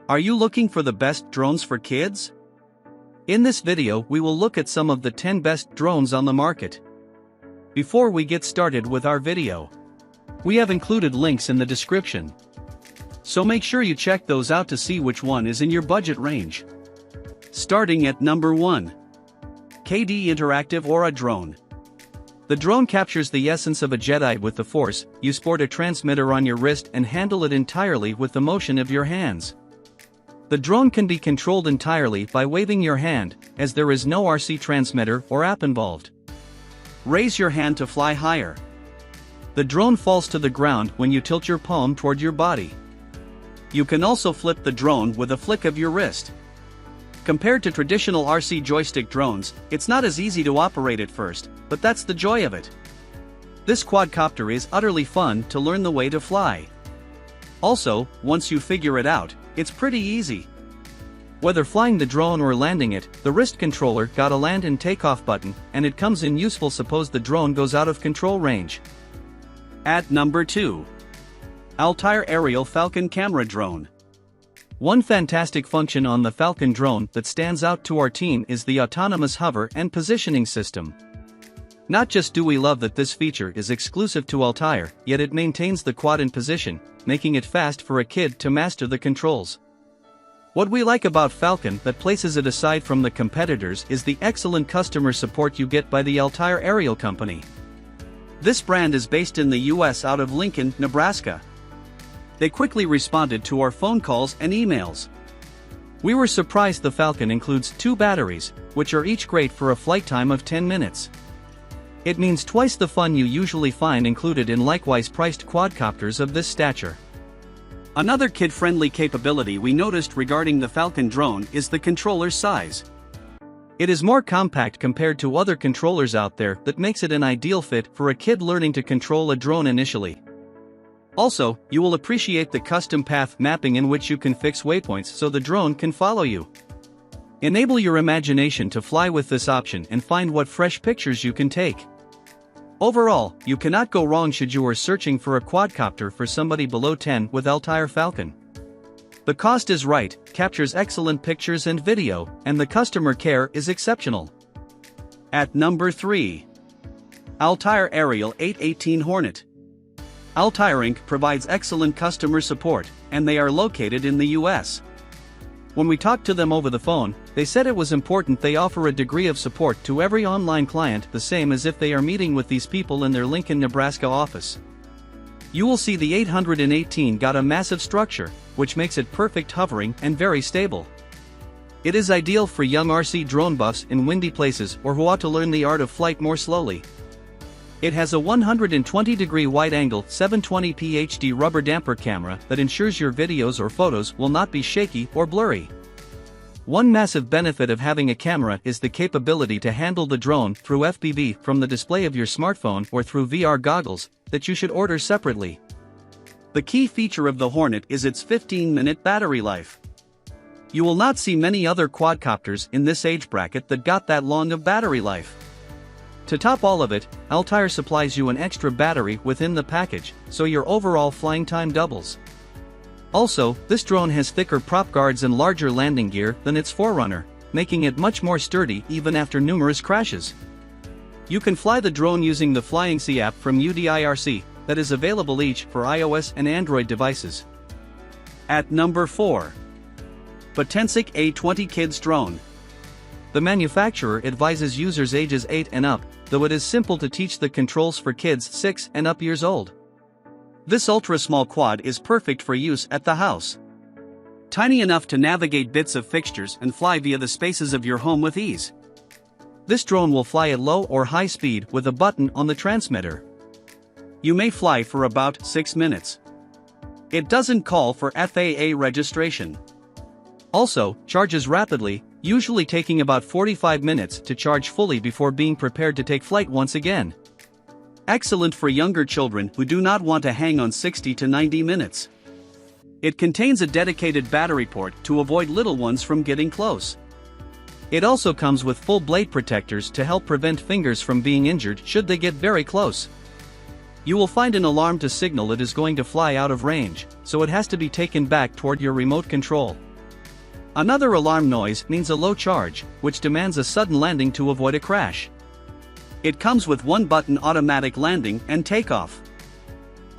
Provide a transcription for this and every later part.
Are you looking for the best drones for kids? In this video we will look at some of the 10 best drones on the market. Before we get started with our video, we have included links in the description, so make sure you check those out to see which one is in your budget range. Starting at number 1. KD Interactive Aura Drone. The drone captures the essence of a Jedi with the Force. You sport a transmitter on your wrist and handle it entirely with the motion of your hands. The drone can be controlled entirely by waving your hand, as there is no RC transmitter or app involved. Raise your hand to fly higher. The drone falls to the ground when you tilt your palm toward your body. You can also flip the drone with a flick of your wrist. Compared to traditional RC joystick drones, it's not as easy to operate at first, but that's the joy of it. This quadcopter is utterly fun to learn the way to fly. Also, once you figure it out, it's pretty easy. Whether flying the drone or landing it, the wrist controller got a land and takeoff button, and it comes in useful suppose the drone goes out of control range. At number 2. Altair Aerial Falcon Camera Drone. One fantastic function on the Falcon drone that stands out to our team is the autonomous hover and positioning system. Not just do we love that this feature is exclusive to Altair, yet it maintains the quad in position, making it fast for a kid to master the controls. What we like about Falcon that places it aside from the competitors is the excellent customer support you get by the Altair Aerial Company. This brand is based in the US out of Lincoln, Nebraska. They quickly responded to our phone calls and emails. We were surprised the Falcon includes 2 batteries, which are each great for a flight time of 10 minutes. It means twice the fun you usually find included in likewise priced quadcopters of this stature. Another kid-friendly capability we noticed regarding the Falcon drone is the controller's size. It is more compact compared to other controllers out there that makes it an ideal fit for a kid learning to control a drone initially. Also, you will appreciate the custom path mapping in which you can fix waypoints so the drone can follow you. Enable your imagination to fly with this option and find what fresh pictures you can take. Overall, you cannot go wrong should you are searching for a quadcopter for somebody below 10 with Altair Falcon. The cost is right, captures excellent pictures and video, and the customer care is exceptional. At number 3. Altair Aerial 818 Hornet. Altair Inc. provides excellent customer support, and they are located in the US. When we talked to them over the phone, they said it was important they offer a degree of support to every online client the same as if they are meeting with these people in their Lincoln, Nebraska office. You will see the 818 got a massive structure, which makes it perfect hovering and very stable. It is ideal for young RC drone buffs in windy places or who want to learn the art of flight more slowly. It has a 120-degree wide-angle 720p HD rubber damper camera that ensures your videos or photos will not be shaky or blurry. One massive benefit of having a camera is the capability to handle the drone through FPV from the display of your smartphone or through VR goggles that you should order separately. The key feature of the Hornet is its 15-minute battery life. You will not see many other quadcopters in this age bracket that got that long of battery life. To top all of it, Altair supplies you an extra battery within the package, so your overall flying time doubles. Also, this drone has thicker prop guards and larger landing gear than its forerunner, making it much more sturdy even after numerous crashes. You can fly the drone using the FlyingC app from UDIRC, that is available each for iOS and Android devices. At number 4. Potensic A20 Kids Drone. The manufacturer advises users ages 8 and up, though it is simple to teach the controls for kids 6 and up years old. This ultra-small quad is perfect for use at the house. Tiny enough to navigate bits of fixtures and fly via the spaces of your home with ease. This drone will fly at low or high speed with a button on the transmitter. You may fly for about 6 minutes. It doesn't call for FAA registration. Also, charges rapidly, usually taking about 45 minutes to charge fully before being prepared to take flight once again. Excellent for younger children who do not want to hang on 60 to 90 minutes. It contains a dedicated battery port to avoid little ones from getting close. It also comes with full blade protectors to help prevent fingers from being injured should they get very close. You will find an alarm to signal it is going to fly out of range, so it has to be taken back toward your remote control. Another alarm noise means a low charge, which demands a sudden landing to avoid a crash. It comes with one-button automatic landing and takeoff.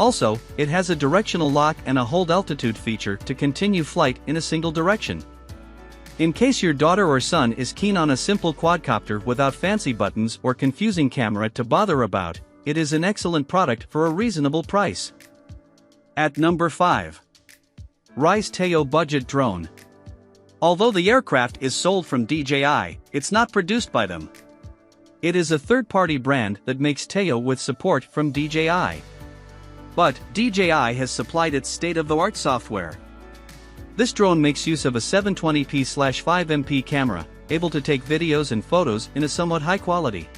Also, it has a directional lock and a hold altitude feature to continue flight in a single direction. In case your daughter or son is keen on a simple quadcopter without fancy buttons or confusing camera to bother about, it is an excellent product for a reasonable price. At number 5. Rise Teo Budget Drone. Although the aircraft is sold from DJI, it's not produced by them. It is a third-party brand that makes Teo with support from DJI. But DJI has supplied its state-of-the-art software. This drone makes use of a 720p/5MP camera, able to take videos and photos in a somewhat high quality.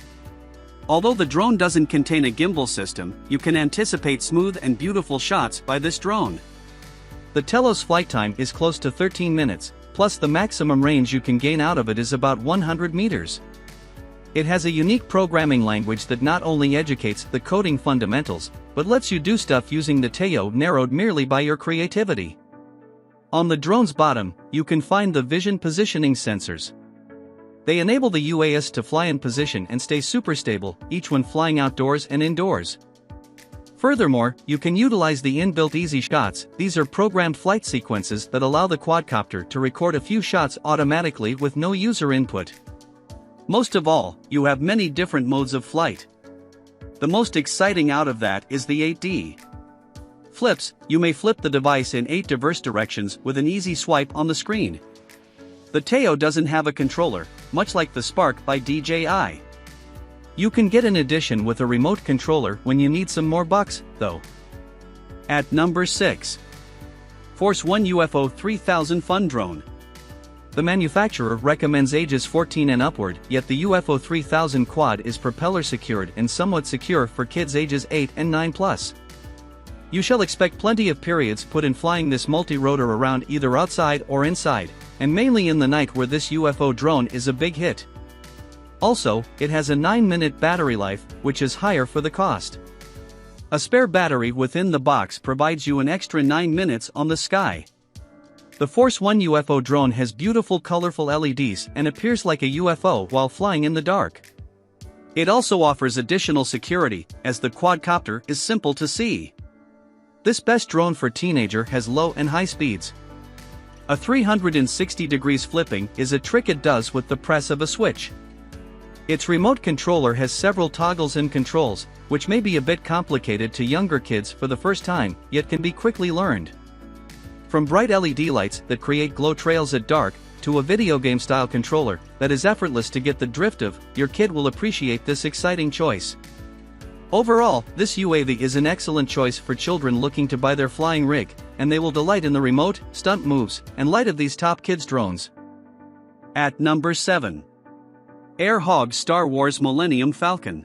Although the drone doesn't contain a gimbal system, you can anticipate smooth and beautiful shots by this drone. The Telos flight time is close to 13 minutes, plus the maximum range you can gain out of it is about 100 meters. It has a unique programming language that not only educates the coding fundamentals, but lets you do stuff using the Teo narrowed merely by your creativity. On the drone's bottom, you can find the vision positioning sensors. They enable the UAS to fly in position and stay super stable, each when flying outdoors and indoors. Furthermore, you can utilize the inbuilt Easy Shots. These are programmed flight sequences that allow the quadcopter to record a few shots automatically with no user input. Most of all, you have many different modes of flight. The most exciting out of that is the 8D. Flips. You may flip the device in 8 diverse directions with an easy swipe on the screen. The Teo doesn't have a controller, much like the Spark by DJI. You can get an addition with a remote controller when you need some more bucks, though. At number 6. Force One UFO 3000 Fun Drone. The manufacturer recommends ages 14 and upward, yet the UFO 3000 quad is propeller secured and somewhat secure for kids ages 8 and 9 plus. You shall expect plenty of periods put in flying this multi-rotor around either outside or inside, and mainly in the night where this UFO drone is a big hit. Also, it has a 9-minute battery life, which is higher for the cost. A spare battery within the box provides you an extra 9 minutes on the sky. The Force One UFO drone has beautiful colorful LEDs and appears like a UFO while flying in the dark. It also offers additional security, as the quadcopter is simple to see. This best drone for teenager has low and high speeds. A 360 degrees flipping is a trick it does with the press of a switch. Its remote controller has several toggles and controls, which may be a bit complicated to younger kids for the first time, yet can be quickly learned. From bright LED lights that create glow trails at dark, to a video game style controller that is effortless to get the drift of, your kid will appreciate this exciting choice. Overall, this UAV is an excellent choice for children looking to buy their flying rig, and they will delight in the remote, stunt moves, and light of these top kids drones. At number 7. Air Hog Star Wars Millennium Falcon.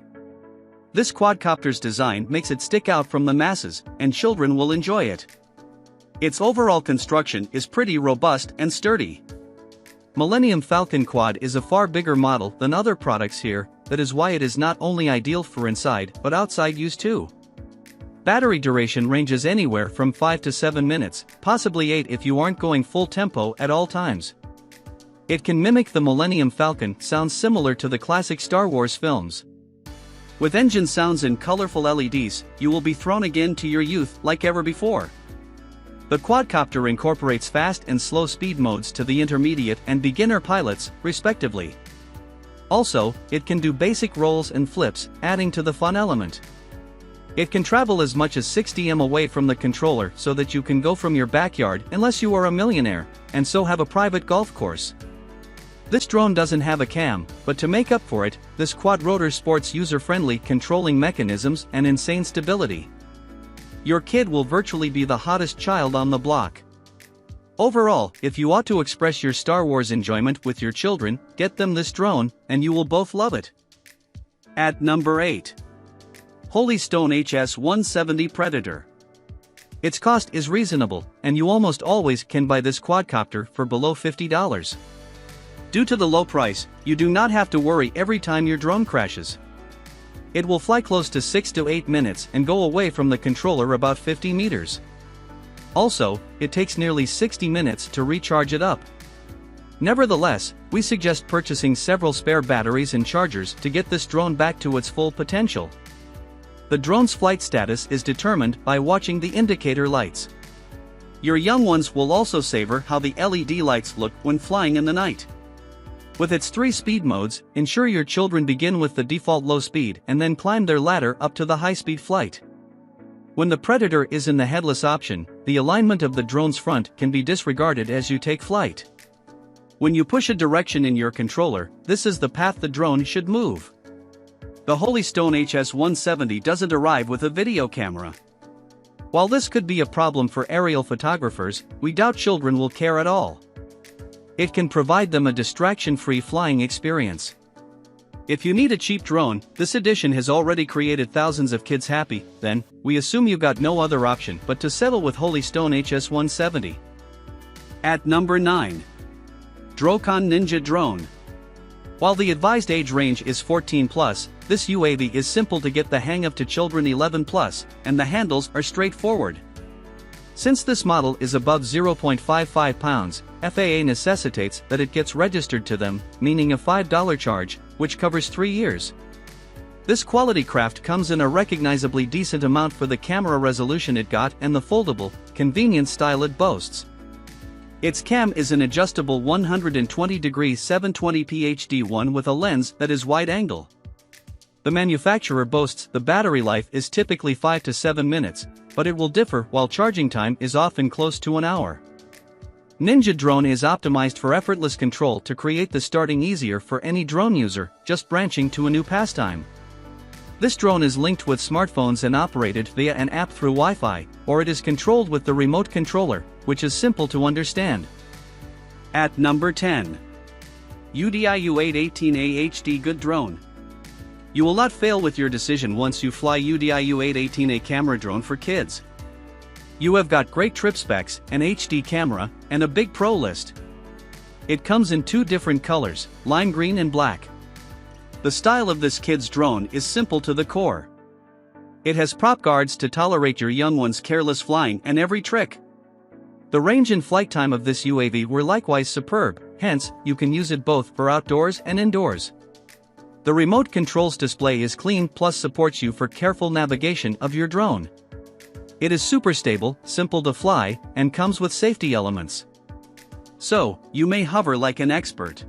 This quadcopter's design makes it stick out from the masses, and children will enjoy it. Its overall construction is pretty robust and sturdy. Millennium Falcon Quad is a far bigger model than other products here, that is why it is not only ideal for inside but outside use too. Battery duration ranges anywhere from 5 to 7 minutes, possibly 8 if you aren't going full tempo at all times. It can mimic the Millennium Falcon sounds similar to the classic Star Wars films. With engine sounds and colorful LEDs, you will be thrown again to your youth like ever before. The quadcopter incorporates fast and slow speed modes to the intermediate and beginner pilots, respectively. Also, it can do basic rolls and flips, adding to the fun element. It can travel as much as 60 m away from the controller so that you can go from your backyard unless you are a millionaire, and so have a private golf course. This drone doesn't have a cam, but to make up for it, this quadrotor sports user-friendly controlling mechanisms and insane stability. Your kid will virtually be the hottest child on the block. Overall, if you ought to express your Star Wars enjoyment with your children, get them this drone, and you will both love it. At number 8. Holy Stone HS-170 Predator. Its cost is reasonable, and you almost always can buy this quadcopter for below $50. Due to the low price, you do not have to worry every time your drone crashes. It will fly close to 6 to 8 minutes and go away from the controller about 50 meters. Also, it takes nearly 60 minutes to recharge it up. Nevertheless, we suggest purchasing several spare batteries and chargers to get this drone back to its full potential. The drone's flight status is determined by watching the indicator lights. Your young ones will also savor how the LED lights look when flying in the night. With its 3 speed modes, ensure your children begin with the default low speed and then climb their ladder up to the high-speed flight. When the Predator is in the headless option, the alignment of the drone's front can be disregarded as you take flight. When you push a direction in your controller, this is the path the drone should move. The Holy Stone HS-170 doesn't arrive with a video camera. While this could be a problem for aerial photographers, we doubt children will care at all. It can provide them a distraction-free flying experience. If you need a cheap drone, this edition has already created thousands of kids happy, then, we assume you've got no other option but to settle with Holy Stone HS-170. At number 9. Drocon Ninja Drone. While the advised age range is 14+, this UAV is simple to get the hang of to children 11+, and the handles are straightforward. Since this model is above 0.55 pounds, FAA necessitates that it gets registered to them, meaning a $5 charge, which covers 3 years. This quality craft comes in a recognizably decent amount for the camera resolution it got and the foldable, convenient style it boasts. Its cam is an adjustable 120-degree 720p HD1 with a lens that is wide-angle. The manufacturer boasts the battery life is typically 5 to 7 minutes, but it will differ while charging time is often close to an hour. Ninja Drone is optimized for effortless control to create the starting easier for any drone user just branching to a new pastime. This drone is linked with smartphones and operated via an app through Wi-Fi, or it is controlled with the remote controller, which is simple to understand. At number 10. UDI U818A HD Good Drone. You will not fail with your decision once you fly UDI U818A camera drone for kids. You have got great trip specs, an HD camera, and a big pro list. It comes in 2 different colors, lime green and black. The style of this kid's drone is simple to the core. It has prop guards to tolerate your young one's careless flying and every trick. The range and flight time of this UAV were likewise superb, hence, you can use it both for outdoors and indoors. The remote controls display is clean plus supports you for careful navigation of your drone. It is super stable, simple to fly, and comes with safety elements. So, you may hover like an expert.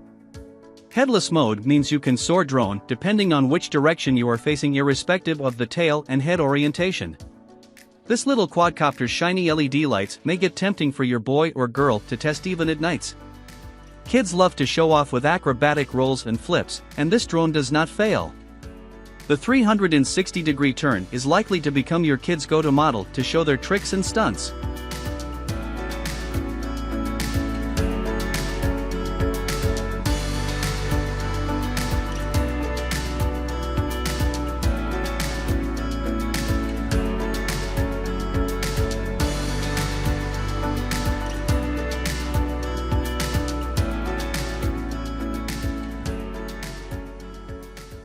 Headless mode means you can soar drone depending on which direction you are facing irrespective of the tail and head orientation. This little quadcopter's shiny LED lights may get tempting for your boy or girl to test even at nights. Kids love to show off with acrobatic rolls and flips, and this drone does not fail. The 360-degree turn is likely to become your kid's go-to model to show their tricks and stunts.